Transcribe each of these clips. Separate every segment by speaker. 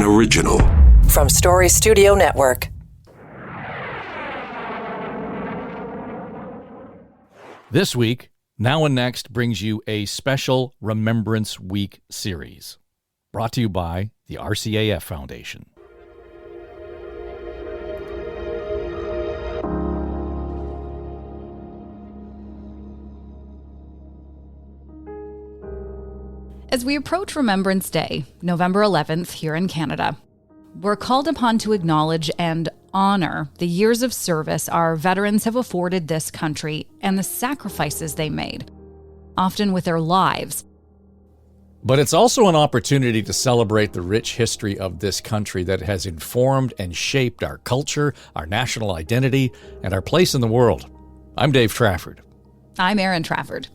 Speaker 1: original.
Speaker 2: From Story Studio Network.
Speaker 3: This week, Now and Next brings you a special Remembrance Week series, brought to you by the RCAF Foundation.
Speaker 4: As we approach Remembrance Day, November 11th, here in Canada, we're called upon to acknowledge and honor the years of service our veterans have afforded this country and the sacrifices they made, often with their lives.
Speaker 3: But it's also an opportunity to celebrate the rich history of this country that has informed and shaped our culture, our national identity, and our place in the world. I'm Dave Trafford.
Speaker 4: I'm Erin Trafford.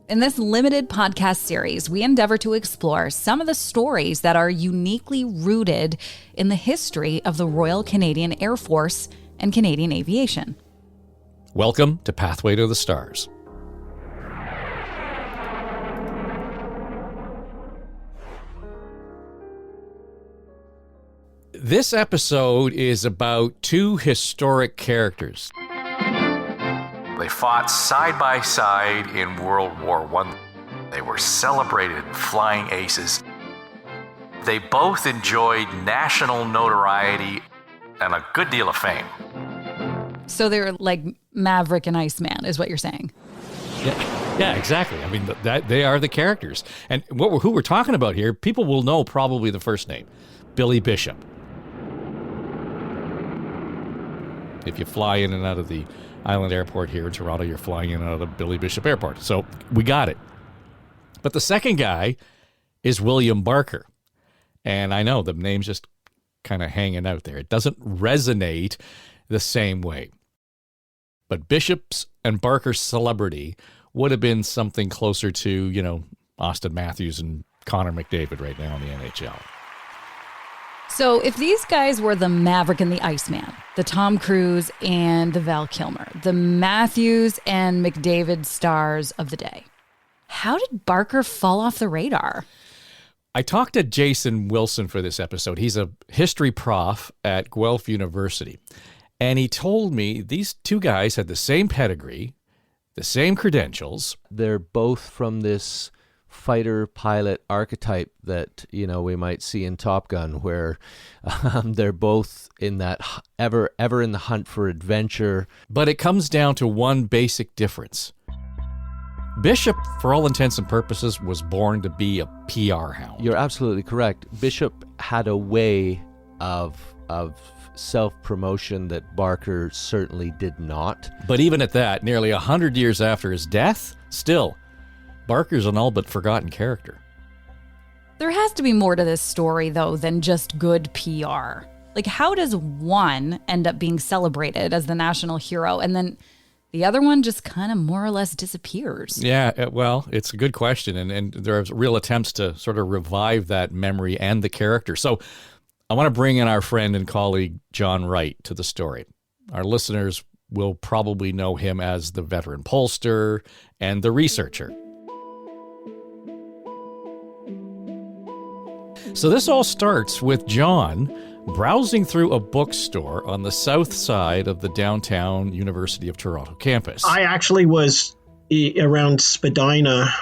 Speaker 4: In this limited podcast series, we endeavor to explore some of the stories that are uniquely rooted in the history of the Royal Canadian Air Force and Canadian aviation.
Speaker 3: Welcome to Pathway to the Stars. This episode is about two historic characters. They fought side by side in World War I. They were celebrated flying aces. They both enjoyed national notoriety and a good deal of fame.
Speaker 4: So they're like Maverick and Iceman, is what you're saying.
Speaker 3: Yeah, exactly. I mean, that they are the characters. And who we're talking about here, people will know probably the first name, Billy Bishop. If you fly in and out of the Island Airport here in Toronto, you're flying in and out of Billy Bishop Airport. So we got it. But the second guy is William Barker. And I know the name's just kind of hanging out there. It doesn't resonate the same way. But Bishop's and Barker's celebrity would have been something closer to, Austin Matthews and Connor McDavid right now in the NHL.
Speaker 4: So if these guys were the Maverick and the Iceman, the Tom Cruise and the Val Kilmer, the Matthews and McDavid stars of the day, how did Barker fall off the radar?
Speaker 3: I talked to Jason Wilson for this episode. He's a history prof at Guelph University. And he told me these two guys had the same pedigree, the same credentials.
Speaker 5: They're both from this fighter pilot archetype that we might see in Top Gun, where they're both in that ever in the hunt for adventure.
Speaker 3: But it comes down to one basic difference. Bishop, for all intents and purposes, was born to be a PR hound.
Speaker 5: You're absolutely correct. Bishop had a way of self-promotion that Barker certainly did not.
Speaker 3: But even at that, nearly 100 years after his death, still, Barker's an all but forgotten character.
Speaker 4: There has to be more to this story, though, than just good PR. Like, how does one end up being celebrated as the national hero, and then the other one just kind of more or less disappears?
Speaker 3: Yeah, well, it's a good question, and there are real attempts to sort of revive that memory and the character. So I want to bring in our friend and colleague, John Wright, to the story. Our listeners will probably know him as the veteran pollster and the researcher. So this all starts with John browsing through a bookstore on the south side of the downtown University of Toronto campus.
Speaker 6: I actually was around Spadina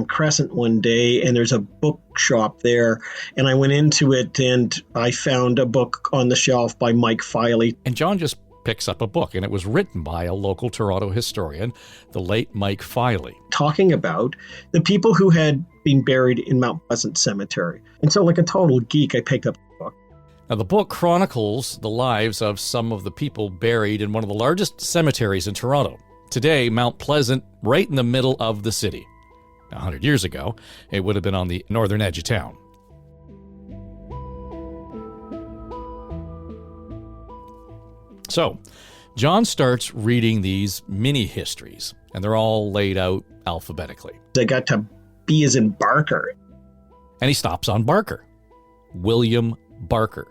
Speaker 6: Crescent one day, and there's a bookshop there, and I went into it and I found a book on the shelf by Mike Filey.
Speaker 3: And John just picks up a book, and it was written by a local Toronto historian, the late Mike Filey,
Speaker 6: talking about the people who had been buried in Mount Pleasant Cemetery. And so, like a total geek, I picked up the book.
Speaker 3: Now, the book chronicles the lives of some of the people buried in one of the largest cemeteries in Toronto. Today, Mount Pleasant, right in the middle of the city. 100 years ago, it would have been on the northern edge of town. So, John starts reading these mini-histories, and they're all laid out alphabetically.
Speaker 6: I got to B as in Barker.
Speaker 3: And he stops on Barker. William Barker.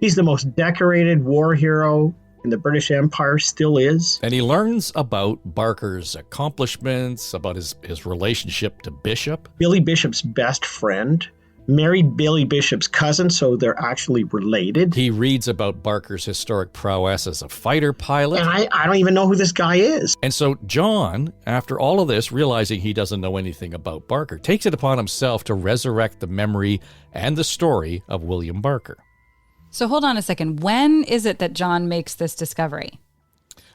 Speaker 6: He's the most decorated war hero in the British Empire, still is.
Speaker 3: And he learns about Barker's accomplishments, about his relationship to Bishop.
Speaker 6: Billy Bishop's best friend married Billy Bishop's cousin, so they're actually related.
Speaker 3: He reads about Barker's historic prowess as a fighter pilot.
Speaker 6: And I don't even know who this guy is.
Speaker 3: And so John, after all of this, realizing he doesn't know anything about Barker, takes it upon himself to resurrect the memory and the story of William Barker.
Speaker 4: So hold on a second. When is it that John makes this discovery?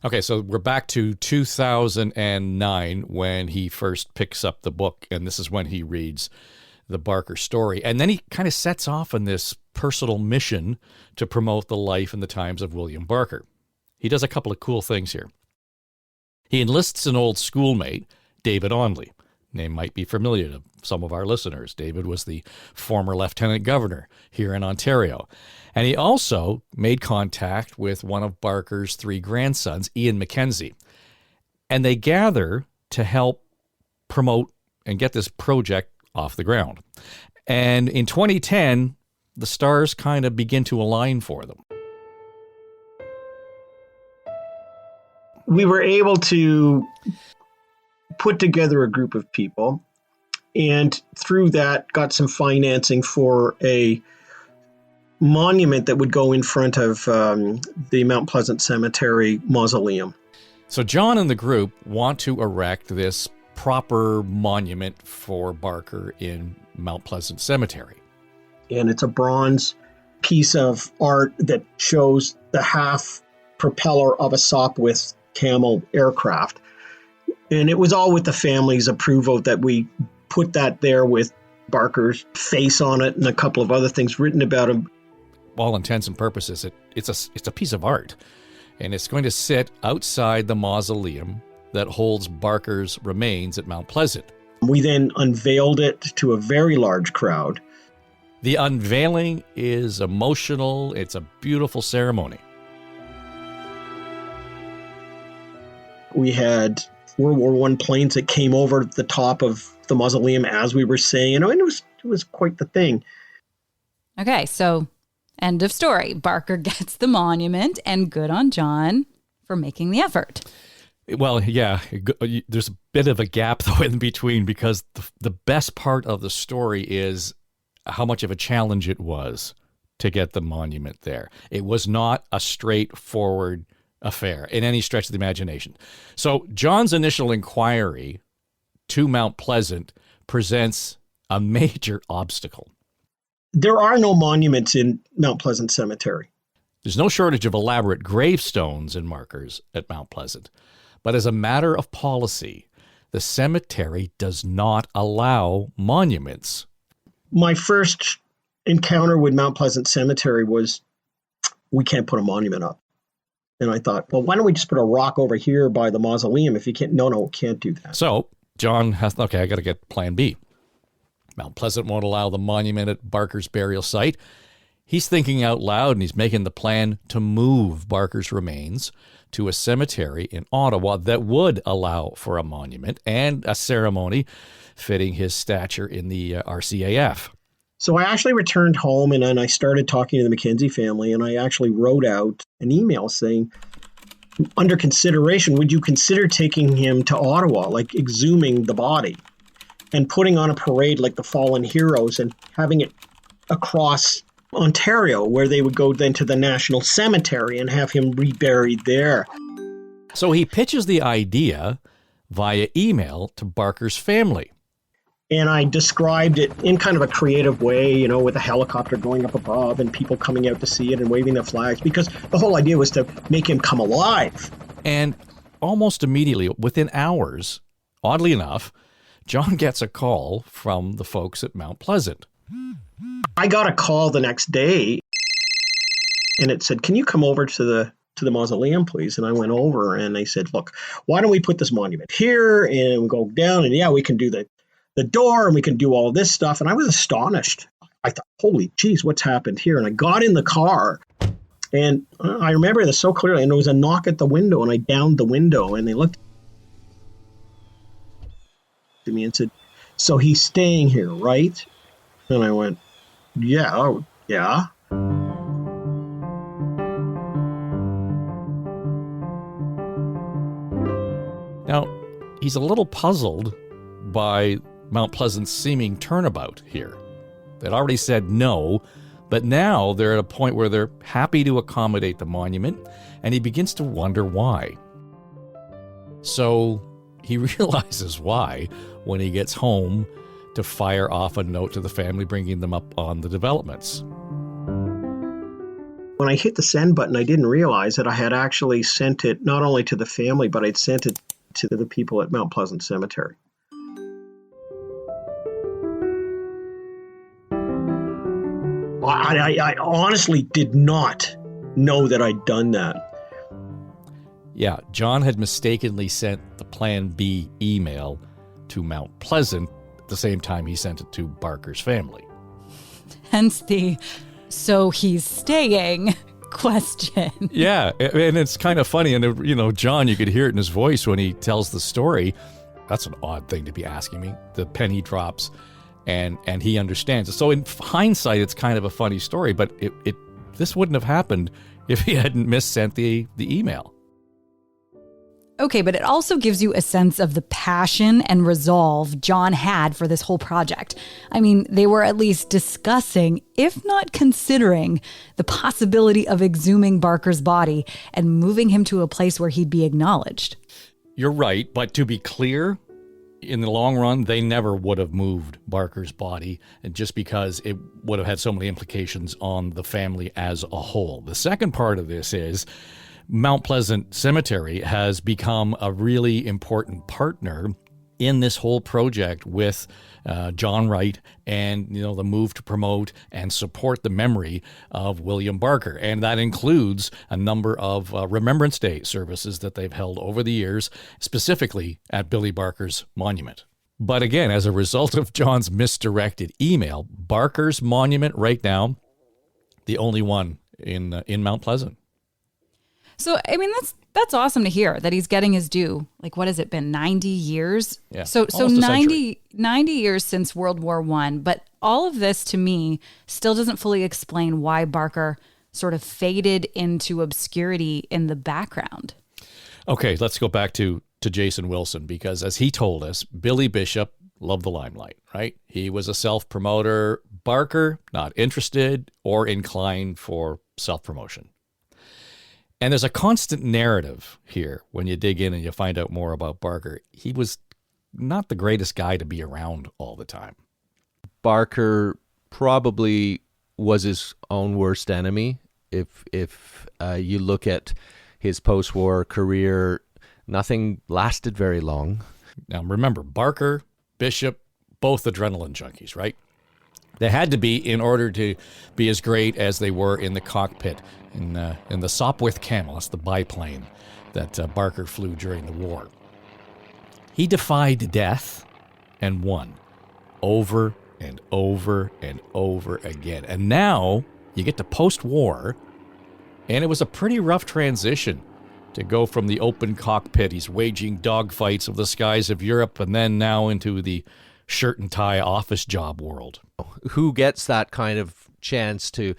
Speaker 3: Okay, so we're back to 2009 when he first picks up the book, and this is when he reads the Barker story. And then he kind of sets off on this personal mission to promote the life and the times of William Barker. He does a couple of cool things here. He enlists an old schoolmate, David Onley. Name might be familiar to some of our listeners. David was the former lieutenant governor here in Ontario. And he also made contact with one of Barker's 3 grandsons, Ian Mackenzie. And they gather to help promote and get this project off the ground. And in 2010, the stars kind of begin to align for them.
Speaker 6: We were able to put together a group of people, and through that got some financing for a monument that would go in front of the Mount Pleasant Cemetery mausoleum.
Speaker 3: So John and the group want to erect this proper monument for Barker in Mount Pleasant Cemetery.
Speaker 6: And it's a bronze piece of art that shows the half propeller of a Sopwith Camel aircraft. And it was all with the family's approval that we put that there with Barker's face on it and a couple of other things written about him.
Speaker 3: All intents and purposes, it's a piece of art, and it's going to sit outside the mausoleum that holds Barker's remains at Mount Pleasant.
Speaker 6: We then unveiled it to a very large crowd.
Speaker 3: The unveiling is emotional. It's a beautiful ceremony.
Speaker 6: We had World War I planes that came over the top of the mausoleum as we were saying, and it was quite the thing.
Speaker 4: Okay, so end of story. Barker gets the monument, and good on John for making the effort.
Speaker 3: Well, yeah, there's a bit of a gap, though, in between, because the best part of the story is how much of a challenge it was to get the monument there. It was not a straightforward affair in any stretch of the imagination. So John's initial inquiry to Mount Pleasant presents a major obstacle.
Speaker 6: There are no monuments in Mount Pleasant Cemetery.
Speaker 3: There's no shortage of elaborate gravestones and markers at Mount Pleasant. But as a matter of policy, the cemetery does not allow monuments.
Speaker 6: My first encounter with Mount Pleasant Cemetery was, we can't put a monument up. And I thought, well, why don't we just put a rock over here by the mausoleum if you can't? No, can't do that.
Speaker 3: So John has, I got to get plan B. Mount Pleasant won't allow the monument at Barker's burial site. He's thinking out loud, and he's making the plan to move Barker's remains to a cemetery in Ottawa that would allow for a monument and a ceremony fitting his stature in the RCAF.
Speaker 6: So I actually returned home, and then I started talking to the Mackenzie family, and I actually wrote out an email saying, under consideration, would you consider taking him to Ottawa, like exhuming the body and putting on a parade like the fallen heroes and having it across Ontario, where they would go then to the National Cemetery and have him reburied there.
Speaker 3: So he pitches the idea via email to Barker's family.
Speaker 6: And I described it in kind of a creative way, with a helicopter going up above and people coming out to see it and waving their flags, because the whole idea was to make him come alive.
Speaker 3: And almost immediately, within hours, oddly enough, John gets a call from the folks at Mount Pleasant.
Speaker 6: I got a call the next day, and it said, can you come over to the mausoleum, please? And I went over, and they said, look, why don't we put this monument here, and we go down, and we can do the door, and we can do all of this stuff. And I was astonished. I thought, holy geez, what's happened here? And I got in the car, and I remember this so clearly, and there was a knock at the window, and I downed the window, and they looked to me and said, so he's staying here, right? And I went, yeah.
Speaker 3: Now, he's a little puzzled by Mount Pleasant's seeming turnabout here. They'd already said no, but now they're at a point where they're happy to accommodate the monument, and he begins to wonder why. So he realizes why when he gets home to fire off a note to the family bringing them up on the developments.
Speaker 6: When I hit the send button, I didn't realize that I had actually sent it not only to the family, but I'd sent it to the people at Mount Pleasant Cemetery. I honestly did not know that I'd done that.
Speaker 3: Yeah, John had mistakenly sent the Plan B email to Mount Pleasant at the same time he sent it to Barker's family.
Speaker 4: Hence the "so he's staying" question.
Speaker 3: Yeah, and it's kind of funny. And, you know, John, you could hear it in his voice when he tells the story. That's an odd thing to be asking me. The penny drops, and he understands it. So in hindsight, it's kind of a funny story, but this wouldn't have happened if he hadn't missent the email.
Speaker 4: Okay, but it also gives you a sense of the passion and resolve John had for this whole project. I mean, they were at least discussing, if not considering, the possibility of exhuming Barker's body and moving him to a place where he'd be acknowledged.
Speaker 3: You're right, but to be clear, in the long run, they never would have moved Barker's body, and just because it would have had so many implications on the family as a whole. The second part of this is Mount Pleasant Cemetery has become a really important partner in this whole project with John Wright, and the move to promote and support the memory of William Barker. And that includes a number of Remembrance Day services that they've held over the years, specifically at Billy Barker's monument. But again, as a result of John's misdirected email, Barker's monument right now, the only one in Mount Pleasant.
Speaker 4: So, I mean, that's awesome to hear that he's getting his due. Like, what has it been, 90 years?
Speaker 3: Yeah,
Speaker 4: so
Speaker 3: almost a century.
Speaker 4: 90 years since World War I. But all of this, to me, still doesn't fully explain why Barker sort of faded into obscurity in the background.
Speaker 3: Okay, let's go back to Jason Wilson, because as he told us, Billy Bishop loved the limelight, right? He was a self-promoter. Barker, not interested or inclined for self-promotion. And there's a constant narrative here when you dig in and you find out more about Barker. He was not the greatest guy to be around all the time.
Speaker 5: Barker probably was his own worst enemy. If you look at his post-war career, nothing lasted very long.
Speaker 3: Now remember, Barker, Bishop, both adrenaline junkies, right? They had to be in order to be as great as they were in the cockpit in the Sopwith Camel. That's the biplane that Barker flew during the war. He defied death and won over and over and over again. And now you get to post-war, and it was a pretty rough transition to go from the open cockpit. He's waging dogfights of the skies of Europe, and then now into the shirt and tie office job world.
Speaker 5: Who gets that kind of chance to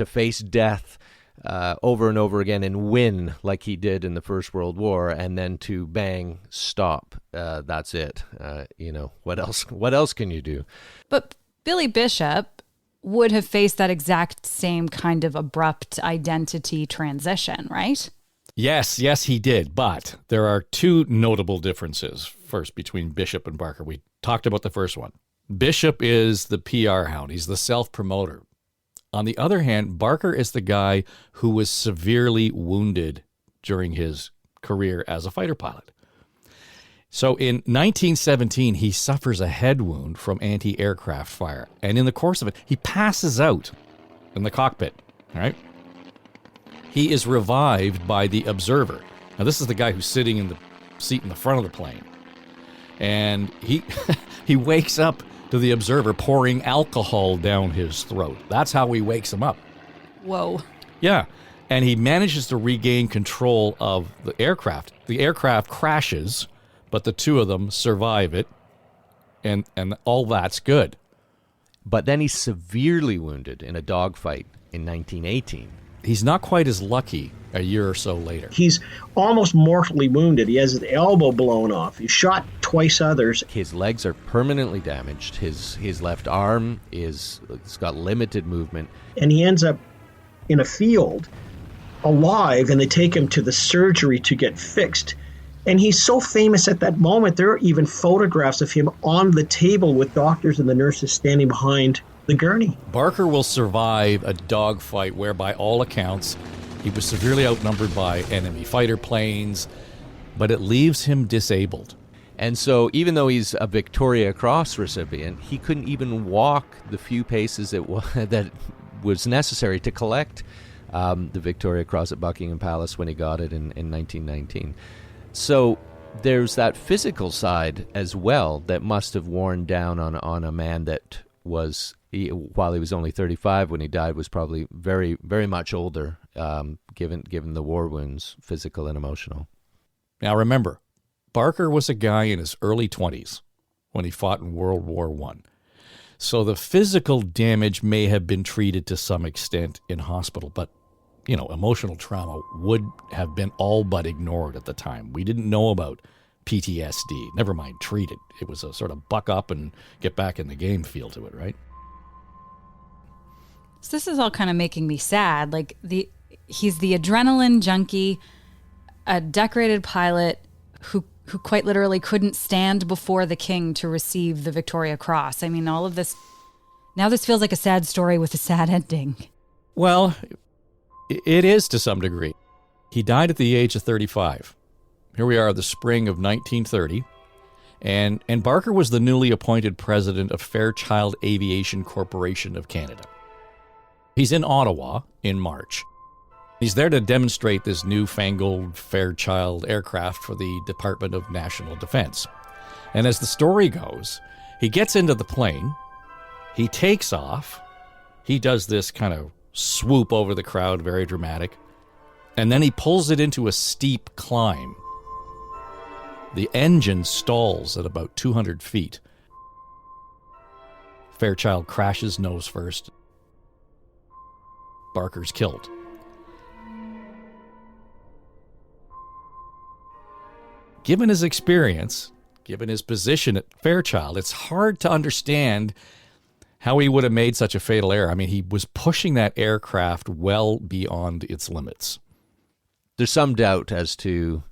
Speaker 5: face death over and over again and win like he did in the First World War, and then to bang, stop, that's it. What else can you do?
Speaker 4: But Billy Bishop would have faced that exact same kind of abrupt identity transition, right?
Speaker 3: Yes, he did. But there are two notable differences, first, between Bishop and Barker. We talked about the first one. Bishop is the PR hound. He's the self-promoter. On the other hand, Barker is the guy who was severely wounded during his career as a fighter pilot. So in 1917, he suffers a head wound from anti-aircraft fire. And in the course of it, he passes out in the cockpit, all right? He is revived by the observer. Now, this is the guy who's sitting in the seat in the front of the plane. And he wakes up to the observer pouring alcohol down his throat. That's how he wakes him up.
Speaker 4: Whoa.
Speaker 3: Yeah. And he manages to regain control of the aircraft. The aircraft crashes, but the two of them survive it, and all that's good.
Speaker 5: But then he's severely wounded in a dogfight in 1918.
Speaker 3: he's not quite as lucky a year or so later.
Speaker 6: He's almost mortally wounded. He has his elbow blown off. He's shot twice others.
Speaker 5: His legs are permanently damaged. His left arm it's got limited movement.
Speaker 6: And he ends up in a field alive, and they take him to the surgery to get fixed. And he's so famous at that moment, there are even photographs of him on the table with doctors and the nurses standing behind the gurney.
Speaker 3: Barker will survive a dogfight where, by all accounts, he was severely outnumbered by enemy fighter planes, but it leaves him disabled.
Speaker 5: And so even though he's a Victoria Cross recipient, he couldn't even walk the few paces that was necessary to collect the Victoria Cross at Buckingham Palace when he got it in 1919. So there's that physical side as well that must have worn down on a man that was, while he was only 35 when he died, was probably very, very much older, given the war wounds, physical and emotional.
Speaker 3: Now remember, Barker was a guy in his early 20s when he fought in World War I. So the physical damage may have been treated to some extent in hospital, but emotional trauma would have been all but ignored at the time. We didn't know about PTSD, never mind treat it. It was a sort of buck up and get back in the game feel to it, right?
Speaker 4: So this is all kind of making me sad. Like he's the adrenaline junkie, a decorated pilot who quite literally couldn't stand before the king to receive the Victoria Cross. I mean, all of this, now this feels like a sad story with a sad ending.
Speaker 3: Well, it is to some degree. He died at the age of 35. Here we are, the spring of 1930, and Barker was the newly appointed president of Fairchild Aviation Corporation of Canada. He's in Ottawa in March. He's there to demonstrate this newfangled Fairchild aircraft for the Department of National Defense. And as the story goes, he gets into the plane, he takes off, he does this kind of swoop over the crowd, very dramatic, and then he pulls it into a steep climb. The engine stalls at about 200 feet. Fairchild crashes nose first. Barker's killed. Given his experience, given his position at Fairchild, it's hard to understand how he would have made such a fatal error. I mean, he was pushing that aircraft well beyond its limits.
Speaker 5: There's some doubt as to,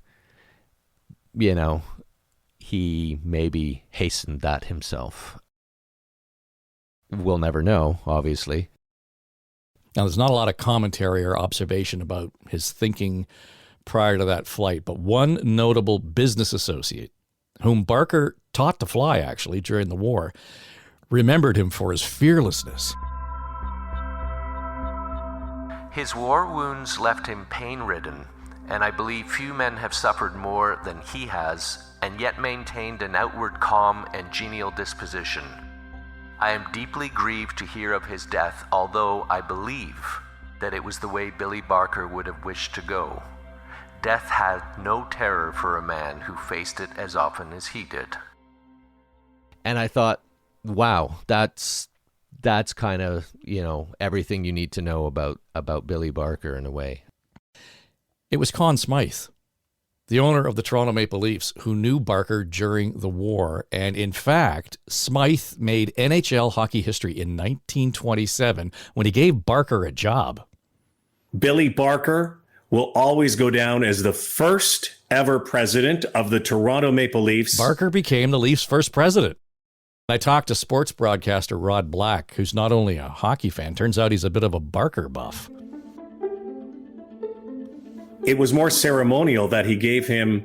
Speaker 5: he maybe hastened that himself. We'll never know, obviously.
Speaker 3: Now, there's not a lot of commentary or observation about his thinking prior to that flight, but one notable business associate, whom Barker taught to fly, actually, during the war, remembered him for his fearlessness.
Speaker 5: His war wounds left him pain-ridden, and I believe few men have suffered more than he has, and yet maintained an outward calm and genial disposition. I am deeply grieved to hear of his death, although I believe that it was the way Billy Barker would have wished to go. Death had no terror for a man who faced it as often as he did. And I thought, wow, that's kind of, everything you need to know about Billy Barker in a way.
Speaker 3: It was Conn Smythe, the owner of the Toronto Maple Leafs, who knew Barker during the war. And in fact, Smythe made NHL hockey history in 1927 when he gave Barker a job.
Speaker 1: Billy Barker will always go down as the first ever president of the Toronto Maple Leafs.
Speaker 3: Barker became the Leafs' first president. I talked to sports broadcaster Rod Black, who's not only a hockey fan, turns out he's a bit of a Barker buff.
Speaker 1: It was more ceremonial that he gave him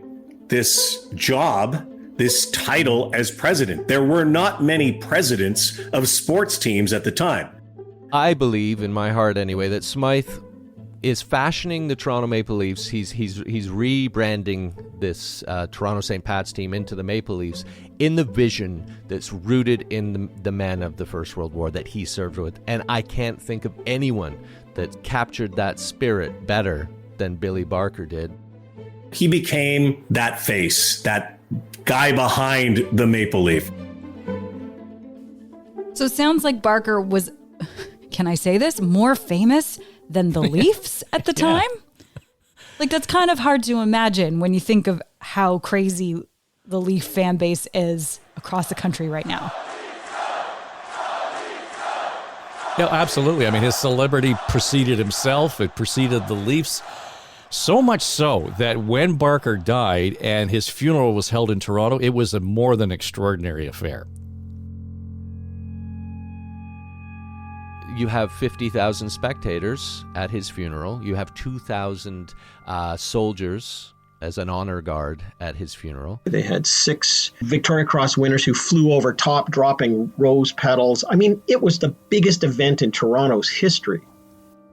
Speaker 1: this job, this title as president. There were not many presidents of sports teams at the time.
Speaker 5: I believe, in my heart anyway, that Smythe is fashioning the Toronto Maple Leafs. He's rebranding this Toronto St. Pat's team into the Maple Leafs in the vision that's rooted in the men of the First World War that he served with. And I can't think of anyone that captured that spirit better than Billy Barker did.
Speaker 1: He became that face, that guy behind the Maple Leaf.
Speaker 4: So it sounds like Barker was, can I say this, more famous than the Leafs at the time. Like, that's kind of hard to imagine when you think of how crazy the Leaf fan base is across the country right now.
Speaker 3: Yeah, absolutely. I mean, his celebrity preceded himself. It preceded the Leafs. So much so that when Barker died and his funeral was held in Toronto, it was a more than extraordinary affair.
Speaker 5: You have 50,000 spectators at his funeral. You have 2,000 soldiers as an honor guard at his funeral.
Speaker 6: They had 6 Victoria Cross winners who flew over top, dropping rose petals. I mean, it was the biggest event in Toronto's history.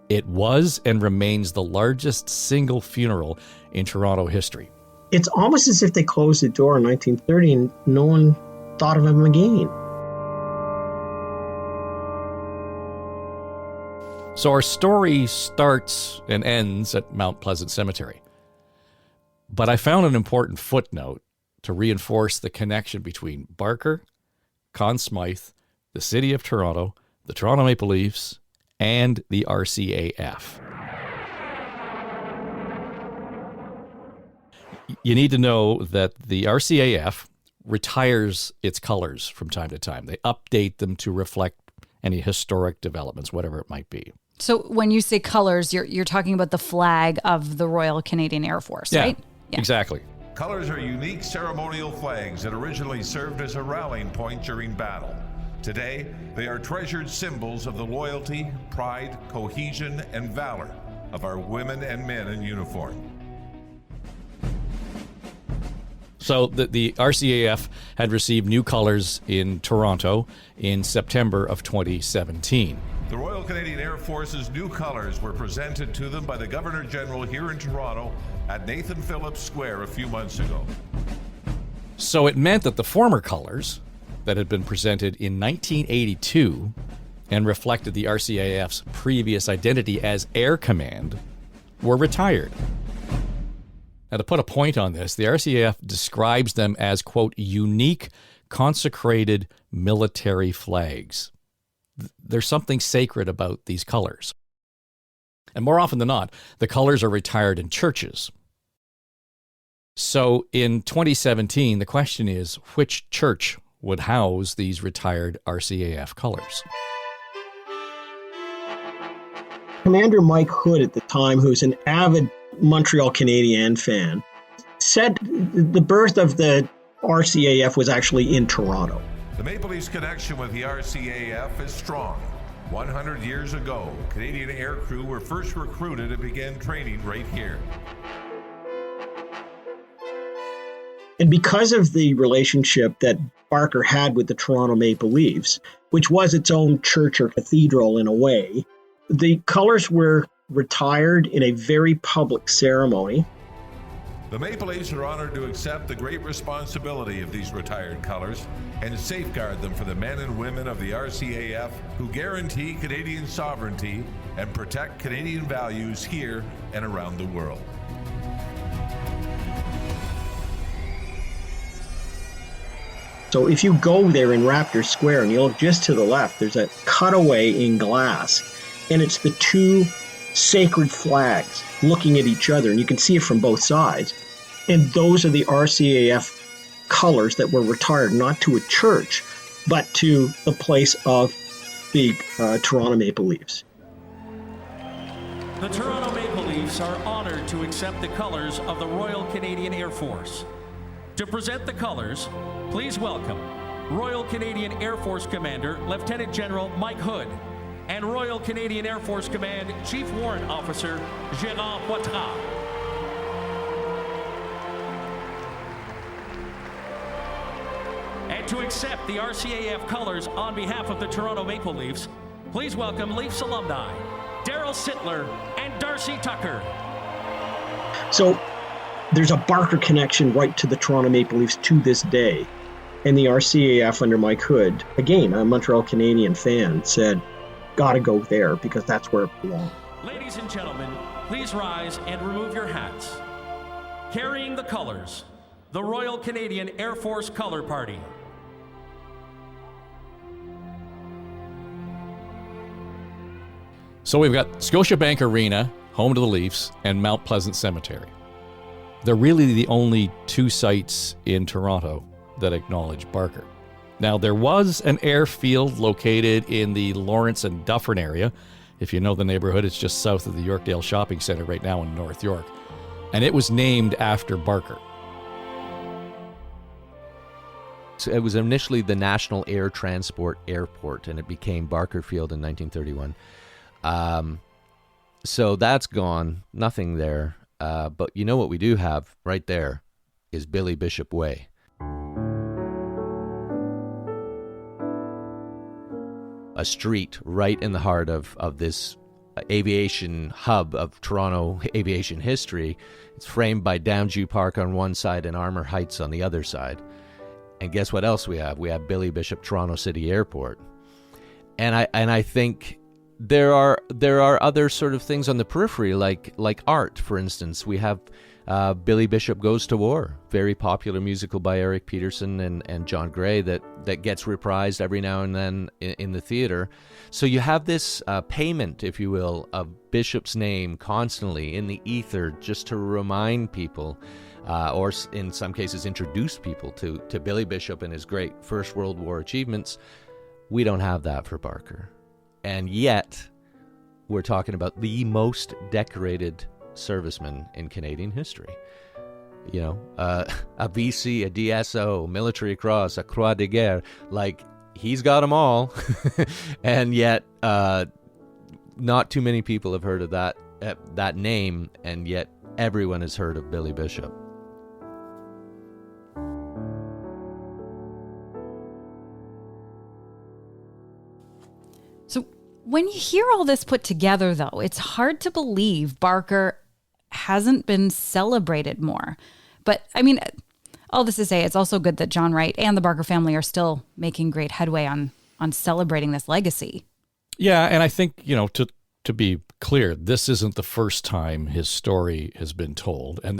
Speaker 3: It was and remains the largest single funeral in Toronto history.
Speaker 6: It's almost as if they closed the door in 1930 and no one thought of him again.
Speaker 3: So our story starts and ends at Mount Pleasant Cemetery. But I found an important footnote to reinforce the connection between Barker, Conn Smythe, the City of Toronto, the Toronto Maple Leafs, and the RCAF. You need to know that the RCAF retires its colors from time to time. They update them to reflect any historic developments, whatever it might be.
Speaker 4: So when you say colors, you're talking about the flag of the Royal Canadian Air Force, right?
Speaker 3: Yeah, exactly.
Speaker 7: Colors are unique ceremonial flags that originally served as a rallying point during battle. Today, they are treasured symbols of the loyalty, pride, cohesion, and valor of our women and men in uniform.
Speaker 3: So the RCAF had received new colors in Toronto in September of 2017.
Speaker 7: The Royal Canadian Air Force's new colors were presented to them by the Governor-General here in Toronto at Nathan Phillips Square a few months ago.
Speaker 3: So it meant that the former colors that had been presented in 1982 and reflected the RCAF's previous identity as Air Command were retired. Now, to put a point on this, the RCAF describes them as, quote, unique, consecrated military flags. There's something sacred about these colors. And more often than not, the colors are retired in churches. So in 2017, the question is, which church would house these retired RCAF colors?
Speaker 6: Commander Mike Hood at the time, who's an avid Montreal Canadiens fan, said the birth of the RCAF was actually in Toronto.
Speaker 7: The Maple Leafs' connection with the RCAF is strong. 100 years ago, Canadian aircrew were first recruited and began training right here.
Speaker 6: And because of the relationship that Barker had with the Toronto Maple Leafs, which was its own church or cathedral in a way, the colors were retired in a very public ceremony.
Speaker 7: The Maple Leafs are honored to accept the great responsibility of these retired colors and safeguard them for the men and women of the RCAF who guarantee Canadian sovereignty and protect Canadian values here and around the world.
Speaker 6: So if you go there in Raptor Square and you look just to the left, there's a cutaway in glass, and it's the two sacred flags looking at each other, and you can see it from both sides. And those are the RCAF colors that were retired, not to a church, but to the place of the Toronto Maple Leafs.
Speaker 8: The Toronto Maple Leafs are honored to accept the colors of the Royal Canadian Air Force. To present the colors, please welcome Royal Canadian Air Force Commander Lieutenant General Mike Hood and Royal Canadian Air Force Command Chief Warrant Officer Gérard Poitras. And to accept the RCAF colors on behalf of the Toronto Maple Leafs, please welcome Leafs alumni Daryl Sittler and Darcy Tucker.
Speaker 6: So there's a Barker connection right to the Toronto Maple Leafs to this day. And the RCAF under Mike Hood, again, a Montreal Canadian fan, said, gotta go there because that's where it belongs.
Speaker 8: Ladies and gentlemen, please rise and remove your hats. Carrying the colors, the Royal Canadian Air Force Color Party.
Speaker 3: So we've got Scotiabank Arena, home to the Leafs, and Mount Pleasant Cemetery. They're really the only two sites in Toronto that acknowledge Barker. Now, there was an airfield located in the Lawrence and Dufferin area. If you know the neighborhood, it's just south of the Yorkdale Shopping Centre right now in North York. And it was named after Barker.
Speaker 5: So it was initially the National Air Transport Airport, and it became Barker Field in 1931. So that's gone. Nothing there. But you know what we do have right there is Billy Bishop Way. A street right in the heart of this aviation hub of Toronto aviation history. It's framed by Downview Park on one side and Armour Heights on the other side. And guess what else we have? We have Billy Bishop Toronto City Airport. And I think there are other sort of things on the periphery, like art, for instance. We have Billy Bishop Goes to War, very popular musical by Eric Peterson and John Gray that gets reprised every now and then in the theater. So you have this payment, if you will, of Bishop's name constantly in the ether, just to remind people, or in some cases introduce people to Billy Bishop and his great First World War achievements. We don't have that for Barker. And yet, we're talking about the most decorated serviceman in Canadian history. You know, a VC, a DSO, Military Cross, a Croix de Guerre. Like, he's got them all. And yet, not too many people have heard of that name, and yet everyone has heard of Billy Bishop.
Speaker 4: So when you hear all this put together, though, it's hard to believe Barker hasn't been celebrated more. But I mean, all this to say, it's also good that John Wright and the Barker family are still making great headway on celebrating this legacy.
Speaker 3: Yeah, and I think, to be clear, this isn't the first time his story has been told. And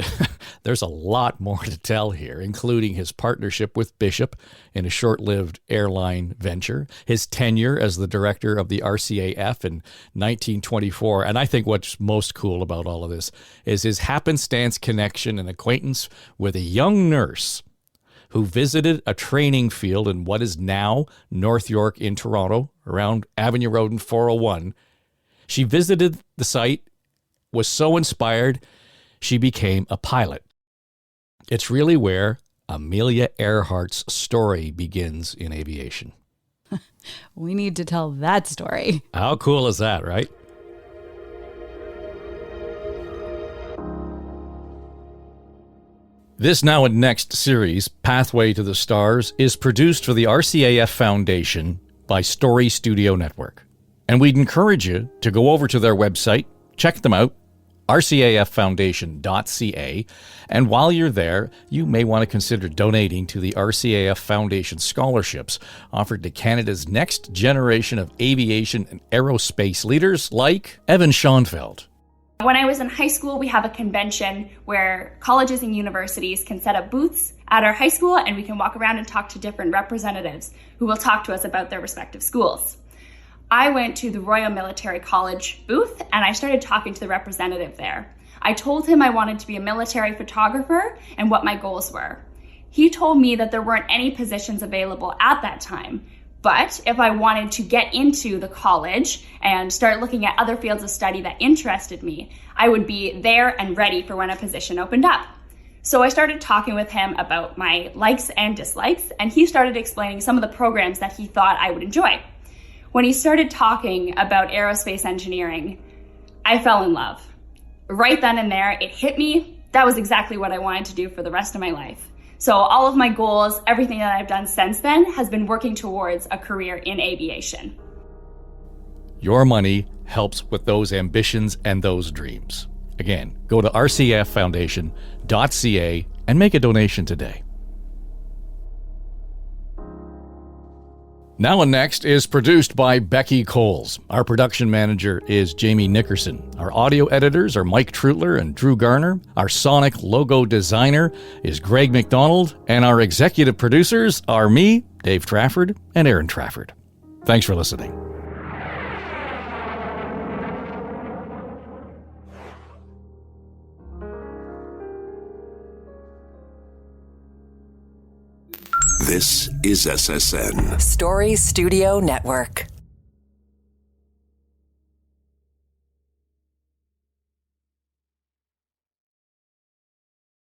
Speaker 3: there's a lot more to tell here, including his partnership with Bishop in a short-lived airline venture, his tenure as the director of the RCAF in 1924. And I think what's most cool about all of this is his happenstance connection and acquaintance with a young nurse who visited a training field in what is now North York in Toronto, around Avenue Road and 401. She visited the site, was so inspired, she became a pilot. It's really where Amelia Earhart's story begins in aviation.
Speaker 4: We need to tell that story.
Speaker 3: How cool is that, right? This Now and Next series, Pathway to the Stars, is produced for the RCAF Foundation by Story Studio Network. And we'd encourage you to go over to their website, check them out, rcaffoundation.ca, and while you're there, you may want to consider donating to the RCAF Foundation scholarships offered to Canada's next generation of aviation and aerospace leaders like Evan Schoenfeld.
Speaker 9: When I was in high school, we have a convention where colleges and universities can set up booths at our high school, and we can walk around and talk to different representatives who will talk to us about their respective schools. I went to the Royal Military College booth and I started talking to the representative there. I told him I wanted to be a military photographer and what my goals were. He told me that there weren't any positions available at that time, but if I wanted to get into the college and start looking at other fields of study that interested me, I would be there and ready for when a position opened up. So I started talking with him about my likes and dislikes, and he started explaining some of the programs that he thought I would enjoy. When he started talking about aerospace engineering, I fell in love. Right then and there, it hit me. That was exactly what I wanted to do for the rest of my life. So all of my goals, everything that I've done since then, has been working towards a career in aviation.
Speaker 3: Your money helps with those ambitions and those dreams. Again, go to rcaffoundation.ca and make a donation today. Now and Next is produced by Becky Coles. Our production manager is Jamie Nickerson. Our audio editors are Mike Trutler and Drew Garner. Our sonic logo designer is Greg McDonald. And our executive producers are me, Dave Trafford, and Aaron Trafford. Thanks for listening.
Speaker 10: This is SSN.
Speaker 2: Story Studio Network.